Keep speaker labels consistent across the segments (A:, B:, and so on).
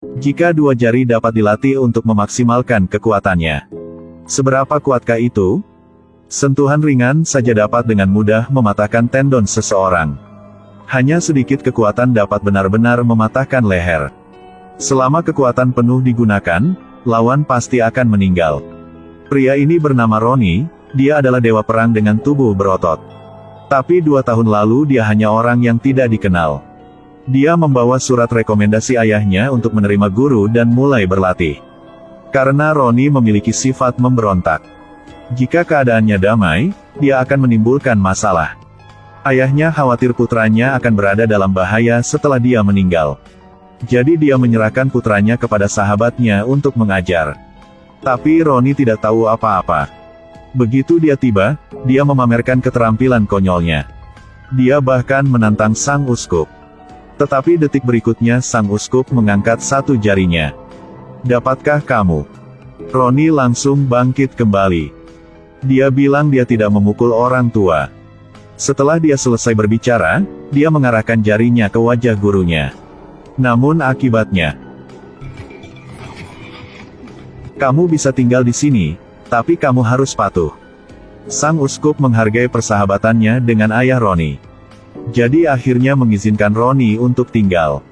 A: Jika dua jari dapat dilatih untuk memaksimalkan kekuatannya. Seberapa kuatkah itu? Sentuhan ringan saja dapat dengan mudah mematahkan tendon seseorang. Hanya sedikit kekuatan dapat benar-benar mematahkan leher. Selama kekuatan penuh digunakan, lawan pasti akan meninggal. Pria ini bernama Ronnie, dia adalah dewa perang dengan tubuh berotot. Tapi 2 tahun lalu dia hanya orang yang tidak dikenal. Dia membawa surat rekomendasi ayahnya untuk menerima guru dan mulai berlatih. Karena Ronnie memiliki sifat memberontak. Jika keadaannya damai, dia akan menimbulkan masalah. Ayahnya khawatir putranya akan berada dalam bahaya setelah dia meninggal. Jadi dia menyerahkan putranya kepada sahabatnya untuk mengajar. Tapi Ronnie tidak tahu apa-apa. Begitu dia tiba, dia memamerkan keterampilan konyolnya. Dia bahkan menantang sang uskup. Tetapi detik berikutnya sang uskup mengangkat satu jarinya. Dapatkah kamu? Ronnie langsung bangkit kembali. Dia bilang dia tidak memukul orang tua. Setelah dia selesai berbicara, dia mengarahkan jarinya ke wajah gurunya. Namun akibatnya, kamu bisa tinggal di sini, tapi kamu harus patuh. Sang uskup menghargai persahabatannya dengan ayah Ronnie. Jadi akhirnya mengizinkan Ronnie untuk tinggal.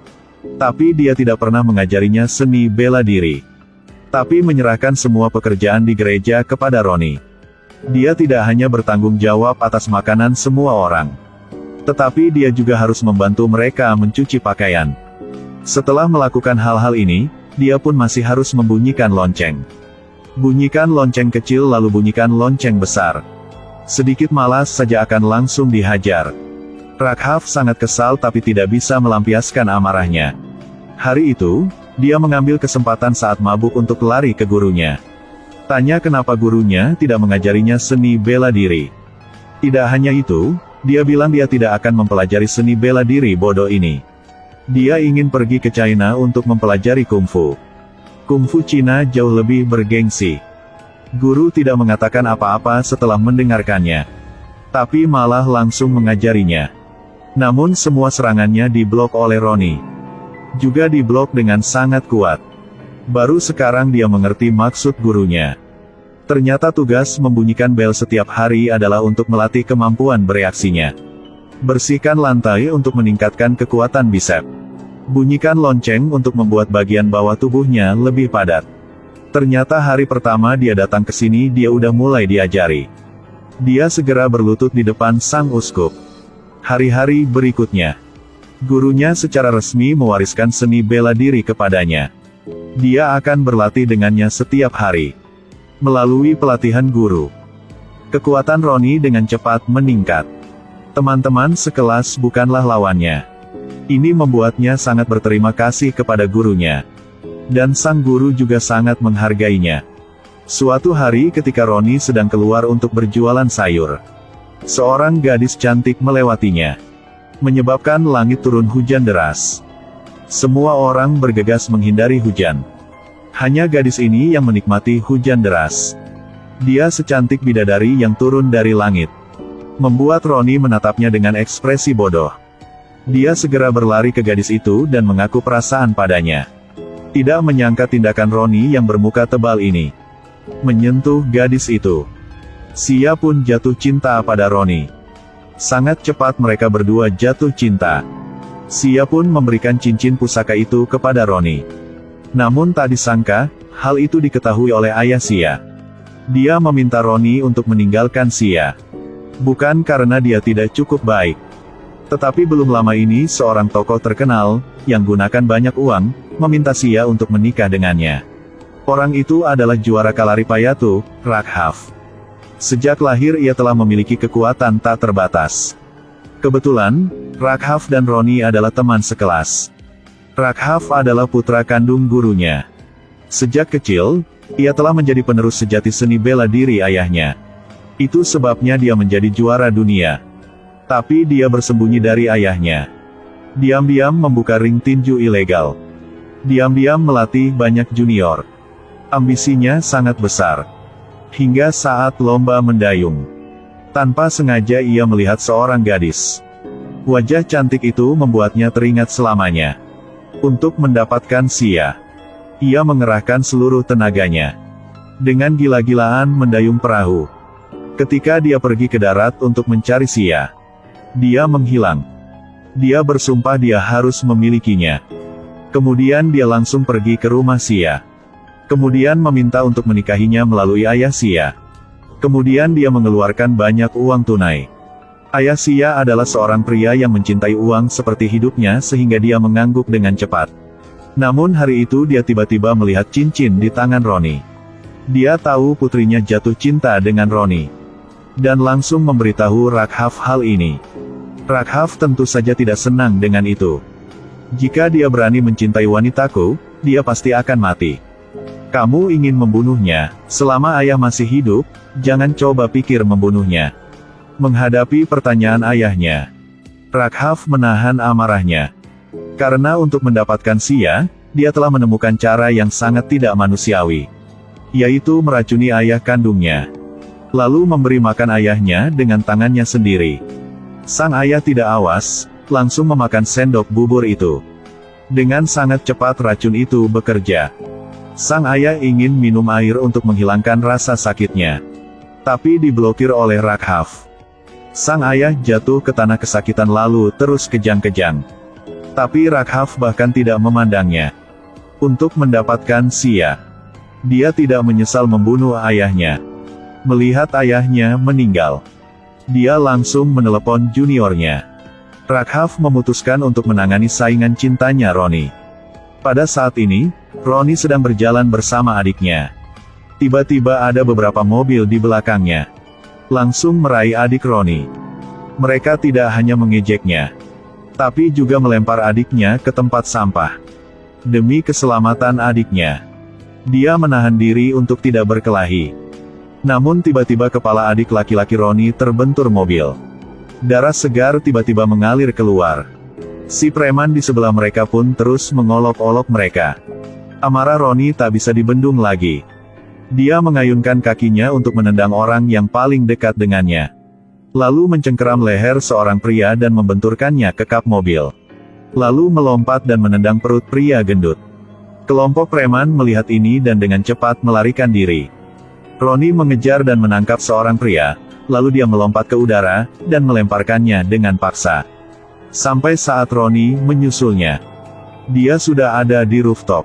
A: Tapi dia tidak pernah mengajarinya seni bela diri. Tapi menyerahkan semua pekerjaan di gereja kepada Ronnie. Dia tidak hanya bertanggung jawab atas makanan semua orang. Tetapi dia juga harus membantu mereka mencuci pakaian. Setelah melakukan hal-hal ini, dia pun masih harus membunyikan lonceng. Bunyikan lonceng kecil lalu bunyikan lonceng besar. Sedikit malas saja akan langsung dihajar. Rakhav sangat kesal tapi tidak bisa melampiaskan amarahnya. Hari itu, dia mengambil kesempatan saat mabuk untuk lari ke gurunya. Tanya kenapa gurunya tidak mengajarinya seni bela diri. Tidak hanya itu, dia bilang dia tidak akan mempelajari seni bela diri bodoh ini. Dia ingin pergi ke China untuk mempelajari kungfu. Kungfu Cina jauh lebih bergengsi. Guru tidak mengatakan apa-apa setelah mendengarkannya. Tapi malah langsung mengajarinya. Namun semua serangannya diblok oleh Ronnie. Juga diblok dengan sangat kuat. Baru sekarang dia mengerti maksud gurunya. Ternyata tugas membunyikan bel setiap hari adalah untuk melatih kemampuan bereaksinya. Bersihkan lantai untuk meningkatkan kekuatan bisep. Bunyikan lonceng untuk membuat bagian bawah tubuhnya lebih padat. Ternyata hari pertama dia datang ke sini dia udah mulai diajari. Dia segera berlutut di depan sang uskup. Hari-hari berikutnya, gurunya secara resmi mewariskan seni bela diri kepadanya. Dia akan berlatih dengannya setiap hari. Melalui pelatihan guru, kekuatan Ronnie dengan cepat meningkat. Teman-teman sekelas bukanlah lawannya. Ini membuatnya sangat berterima kasih kepada gurunya. Dan sang guru juga sangat menghargainya. Suatu hari ketika Ronnie sedang keluar untuk berjualan sayur, seorang gadis cantik melewatinya. Menyebabkan langit turun hujan deras. Semua orang bergegas menghindari hujan. Hanya gadis ini yang menikmati hujan deras. Dia secantik bidadari yang turun dari langit. Membuat Ronnie menatapnya dengan ekspresi bodoh. Dia segera berlari ke gadis itu dan mengaku perasaan padanya. Tidak menyangka tindakan Ronnie yang bermuka tebal ini menyentuh gadis itu. Sia pun jatuh cinta pada Ronnie. Sangat cepat mereka berdua jatuh cinta. Sia pun memberikan cincin pusaka itu kepada Ronnie. Namun tak disangka, hal itu diketahui oleh ayah Sia. Dia meminta Ronnie untuk meninggalkan Sia. Bukan karena dia tidak cukup baik. Tetapi belum lama ini seorang tokoh terkenal, yang gunakan banyak uang, meminta Sia untuk menikah dengannya. Orang itu adalah juara Kalaripayattu, Rakhav. Sejak lahir ia telah memiliki kekuatan tak terbatas. Kebetulan, Rakhav dan Ronnie adalah teman sekelas. Rakhav adalah putra kandung gurunya. Sejak kecil, ia telah menjadi penerus sejati seni bela diri ayahnya. Itu sebabnya dia menjadi juara dunia. Tapi dia bersembunyi dari ayahnya. Diam-diam membuka ring tinju ilegal. Diam-diam melatih banyak junior. Ambisinya sangat besar. Hingga saat lomba mendayung, tanpa sengaja ia melihat seorang gadis. Wajah cantik itu membuatnya teringat selamanya. Untuk mendapatkan Xia, ia mengerahkan seluruh tenaganya. Dengan gila-gilaan mendayung perahu. Ketika dia pergi ke darat untuk mencari Xia, dia menghilang. Dia bersumpah dia harus memilikinya. Kemudian dia langsung pergi ke rumah Xia. Kemudian meminta untuk menikahinya melalui ayah Xia. Kemudian dia mengeluarkan banyak uang tunai. Ayah Xia adalah seorang pria yang mencintai uang seperti hidupnya sehingga dia mengangguk dengan cepat. Namun hari itu dia tiba-tiba melihat cincin di tangan Roni. Dia tahu putrinya jatuh cinta dengan Roni. Dan langsung memberitahu Rakhav hal ini. Rakhav tentu saja tidak senang dengan itu. Jika dia berani mencintai wanitaku, dia pasti akan mati. Kamu ingin membunuhnya, selama ayah masih hidup, jangan coba pikir membunuhnya. Menghadapi pertanyaan ayahnya, Rakhav menahan amarahnya. Karena untuk mendapatkan Xia, dia telah menemukan cara yang sangat tidak manusiawi. Yaitu meracuni ayah kandungnya. Lalu memberi makan ayahnya dengan tangannya sendiri. Sang ayah tidak awas, langsung memakan sendok bubur itu. Dengan sangat cepat racun itu bekerja. Sang ayah ingin minum air untuk menghilangkan rasa sakitnya. Tapi diblokir oleh Rakhav. Sang ayah jatuh ke tanah kesakitan lalu terus kejang-kejang. Tapi Rakhav bahkan tidak memandangnya. Untuk mendapatkan Xia, dia tidak menyesal membunuh ayahnya. Melihat ayahnya meninggal, dia langsung menelepon juniornya. Rakhav memutuskan untuk menangani saingan cintanya Roni. Pada saat ini, Roni sedang berjalan bersama adiknya. Tiba-tiba ada beberapa mobil di belakangnya. Langsung meraih adik Roni. Mereka tidak hanya mengejeknya, tapi juga melempar adiknya ke tempat sampah. Demi keselamatan adiknya, dia menahan diri untuk tidak berkelahi. Namun tiba-tiba kepala adik laki-laki Roni terbentur mobil. Darah segar tiba-tiba mengalir keluar. Si preman di sebelah mereka pun terus mengolok-olok mereka. Amarah Roni tak bisa dibendung lagi. Dia mengayunkan kakinya untuk menendang orang yang paling dekat dengannya. Lalu mencengkeram leher seorang pria dan membenturkannya ke kap mobil. Lalu melompat dan menendang perut pria gendut. Kelompok preman melihat ini dan dengan cepat melarikan diri. Roni mengejar dan menangkap seorang pria, lalu dia melompat ke udara, dan melemparkannya dengan paksa. Sampai saat Roni menyusulnya. Dia sudah ada di rooftop.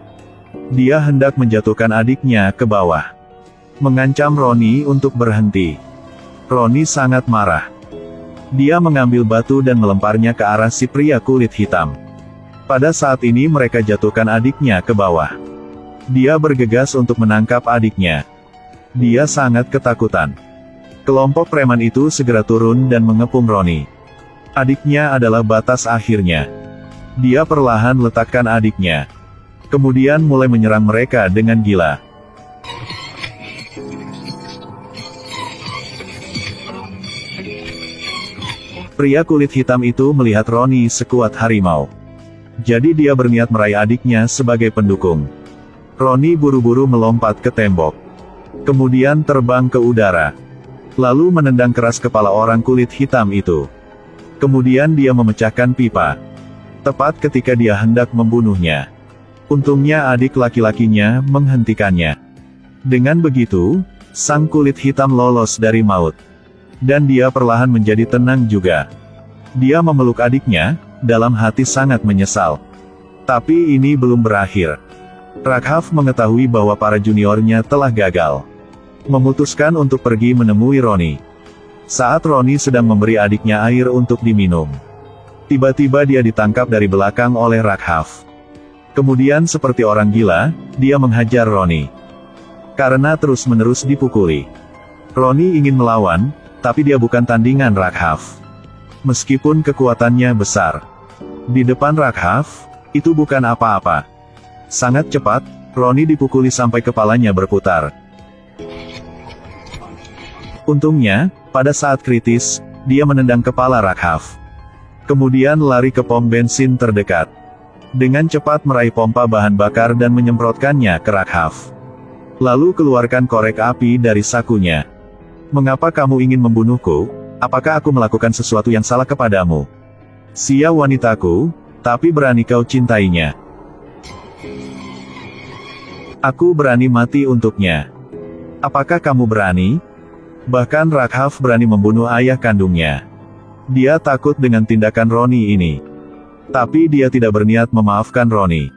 A: Dia hendak menjatuhkan adiknya ke bawah. Mengancam Roni untuk berhenti. Roni sangat marah. Dia mengambil batu dan melemparnya ke arah si pria kulit hitam. Pada saat ini mereka jatuhkan adiknya ke bawah. Dia bergegas untuk menangkap adiknya. Dia sangat ketakutan. Kelompok preman itu segera turun dan mengepung Roni. Adiknya adalah batas akhirnya. Dia perlahan letakkan adiknya. Kemudian mulai menyerang mereka dengan gila. Pria kulit hitam itu melihat Roni sekuat harimau. Jadi dia berniat meraih adiknya sebagai pendukung. Roni buru-buru melompat ke tembok. Kemudian terbang ke udara. Lalu menendang keras kepala orang kulit hitam itu. Kemudian dia memecahkan pipa. Tepat ketika dia hendak membunuhnya. Untungnya adik laki-lakinya menghentikannya. Dengan begitu, sang kulit hitam lolos dari maut. Dan dia perlahan menjadi tenang juga. Dia memeluk adiknya, dalam hati sangat menyesal. Tapi ini belum berakhir. Rakhav mengetahui bahwa para juniornya telah gagal. Memutuskan untuk pergi menemui Roni. Saat Roni sedang memberi adiknya air untuk diminum, tiba-tiba dia ditangkap dari belakang oleh Rakhav. Kemudian seperti orang gila, dia menghajar Roni. Karena terus-menerus dipukuli, Roni ingin melawan, tapi dia bukan tandingan Rakhav. Meskipun kekuatannya besar, di depan Rakhav, itu bukan apa-apa. Sangat cepat, Roni dipukuli sampai kepalanya berputar. Untungnya, pada saat kritis, dia menendang kepala Rakhav. Kemudian lari ke pom bensin terdekat. Dengan cepat meraih pompa bahan bakar dan menyemprotkannya ke Rakhav. Lalu keluarkan korek api dari sakunya. Mengapa kamu ingin membunuhku? Apakah aku melakukan sesuatu yang salah kepadamu? Xia wanitaku, tapi berani kau cintainya. Aku berani mati untuknya. Apakah kamu berani? Bahkan Raghav berani membunuh ayah kandungnya. Dia takut dengan tindakan Ronnie ini. Tapi dia tidak berniat memaafkan Ronnie.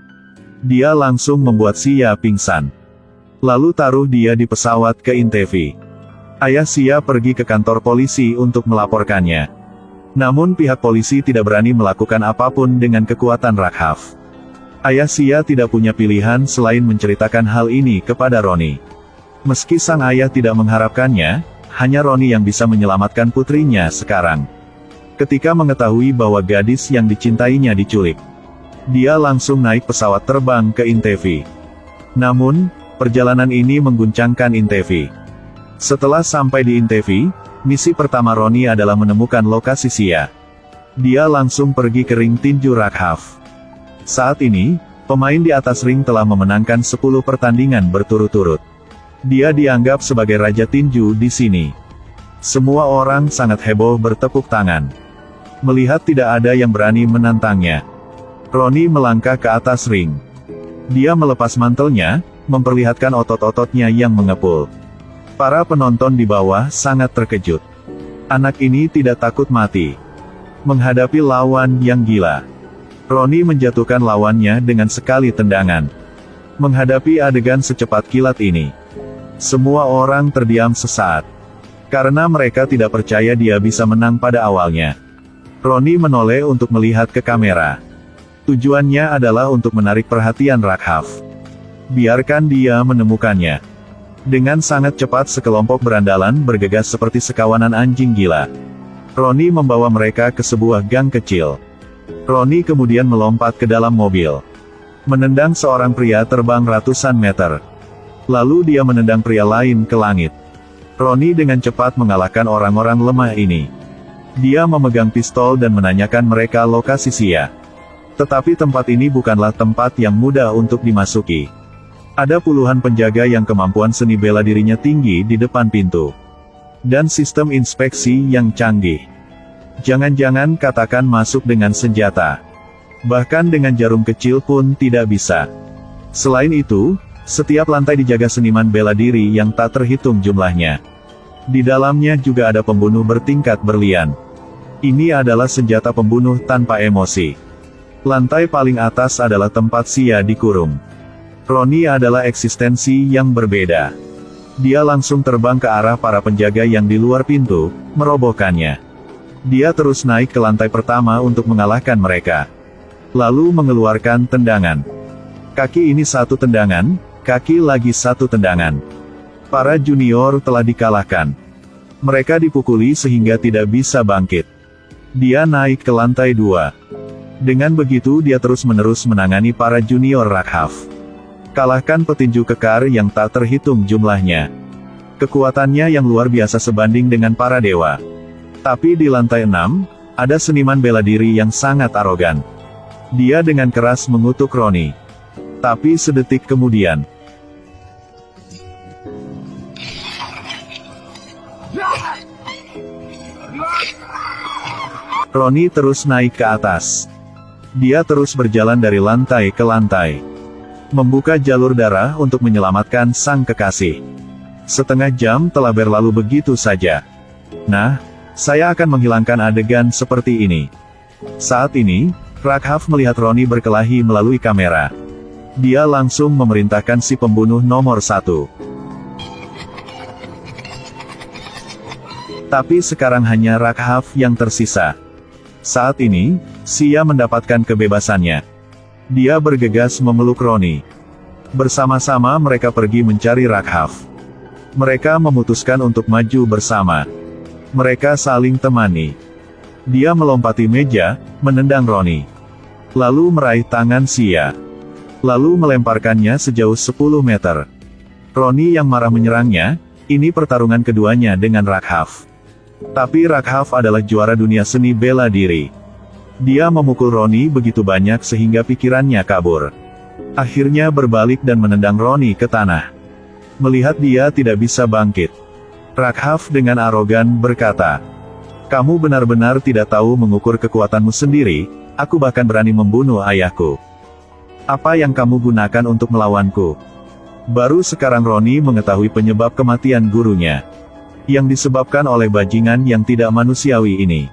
A: Dia langsung membuat Sia pingsan. Lalu taruh dia di pesawat ke Intevi. Ayah Sia pergi ke kantor polisi untuk melaporkannya. Namun pihak polisi tidak berani melakukan apapun dengan kekuatan Raghav. Ayah Sia tidak punya pilihan selain menceritakan hal ini kepada Ronnie. Meski sang ayah tidak mengharapkannya, hanya Ronnie yang bisa menyelamatkan putrinya sekarang. Ketika mengetahui bahwa gadis yang dicintainya diculik, dia langsung naik pesawat terbang ke Intevi. Namun, perjalanan ini mengguncangkan Intevi. Setelah sampai di Intevi, misi pertama Ronnie adalah menemukan lokasi Sia. Dia langsung pergi ke ring tinju Raghav. Saat ini, pemain di atas ring telah memenangkan 10 pertandingan berturut-turut. Dia dianggap sebagai raja tinju di sini. Semua orang sangat heboh bertepuk tangan. Melihat tidak ada yang berani menantangnya, Ronnie melangkah ke atas ring. Dia melepas mantelnya, memperlihatkan otot-ototnya yang mengepul. Para penonton di bawah sangat terkejut. Anak ini tidak takut mati. Menghadapi lawan yang gila, Ronnie menjatuhkan lawannya dengan sekali tendangan. Menghadapi adegan secepat kilat ini, semua orang terdiam sesaat. Karena mereka tidak percaya dia bisa menang pada awalnya. Ronnie menoleh untuk melihat ke kamera. Tujuannya adalah untuk menarik perhatian Raghav. Biarkan dia menemukannya. Dengan sangat cepat sekelompok berandalan bergegas seperti sekawanan anjing gila. Ronnie membawa mereka ke sebuah gang kecil. Ronnie kemudian melompat ke dalam mobil. Menendang seorang pria terbang ratusan meter. Lalu dia menendang pria lain ke langit. Ronnie dengan cepat mengalahkan orang-orang lemah ini. Dia memegang pistol dan menanyakan mereka lokasi Sia. Tetapi tempat ini bukanlah tempat yang mudah untuk dimasuki. Ada puluhan penjaga yang kemampuan seni bela dirinya tinggi di depan pintu. Dan sistem inspeksi yang canggih. Jangan-jangan katakan masuk dengan senjata. Bahkan dengan jarum kecil pun tidak bisa. Selain itu, setiap lantai dijaga seniman bela diri yang tak terhitung jumlahnya. Di dalamnya juga ada pembunuh bertingkat berlian. Ini adalah senjata pembunuh tanpa emosi. Lantai paling atas adalah tempat Sia dikurung. Ronnie adalah eksistensi yang berbeda. Dia langsung terbang ke arah para penjaga yang di luar pintu, merobohkannya. Dia terus naik ke lantai pertama untuk mengalahkan mereka. Lalu mengeluarkan tendangan. Kaki ini satu tendangan, kaki lagi satu tendangan. Para junior telah dikalahkan. Mereka dipukuli sehingga tidak bisa bangkit. Dia naik ke lantai 2. Dengan begitu dia terus-menerus menangani para junior Raghav. Kalahkan petinju kekar yang tak terhitung jumlahnya. Kekuatannya yang luar biasa sebanding dengan para dewa. Tapi di lantai 6, ada seniman bela diri yang sangat arogan. Dia dengan keras mengutuk Ronnie. Tapi sedetik kemudian, Ronnie terus naik ke atas. Dia terus berjalan dari lantai ke lantai. Membuka jalur darah untuk menyelamatkan sang kekasih. Setengah jam telah berlalu begitu saja. Nah, saya akan menghilangkan adegan seperti ini. Saat ini, Raghav melihat Ronnie berkelahi melalui kamera. Dia langsung memerintahkan si pembunuh nomor 1. Tapi sekarang hanya Raghav yang tersisa. Saat ini, Sia mendapatkan kebebasannya. Dia bergegas memeluk Ronnie. Bersama-sama mereka pergi mencari Raghav. Mereka memutuskan untuk maju bersama. Mereka saling temani. Dia melompati meja, menendang Ronnie. Lalu meraih tangan Sia. Lalu melemparkannya sejauh 10 meter. Ronnie yang marah menyerangnya. Ini pertarungan keduanya dengan Raghav. Tapi Raghav adalah juara dunia seni bela diri. Dia memukul Ronnie begitu banyak sehingga pikirannya kabur. Akhirnya berbalik dan menendang Ronnie ke tanah. Melihat dia tidak bisa bangkit, Raghav dengan arogan berkata, "Kamu benar-benar tidak tahu mengukur kekuatanmu sendiri, aku bahkan berani membunuh ayahku. Apa yang kamu gunakan untuk melawanku?" Baru sekarang Roni mengetahui penyebab kematian gurunya. Yang disebabkan oleh bajingan yang tidak manusiawi ini.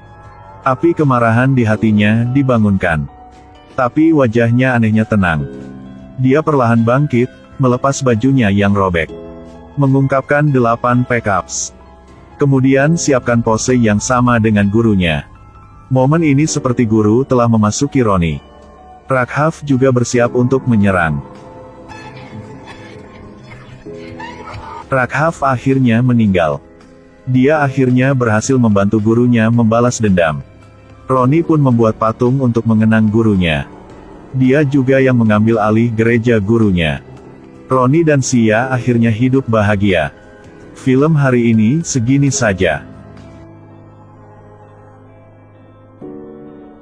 A: Api kemarahan di hatinya dibangunkan. Tapi wajahnya anehnya tenang. Dia perlahan bangkit, melepas bajunya yang robek. Mengungkapkan 8 pek-ups. Kemudian siapkan pose yang sama dengan gurunya. Momen ini seperti guru telah memasuki Roni. Raghav juga bersiap untuk menyerang. Raghav akhirnya meninggal. Dia akhirnya berhasil membantu gurunya membalas dendam. Roni pun membuat patung untuk mengenang gurunya. Dia juga yang mengambil alih gereja gurunya. Roni dan Sia akhirnya hidup bahagia. Film hari ini segini saja.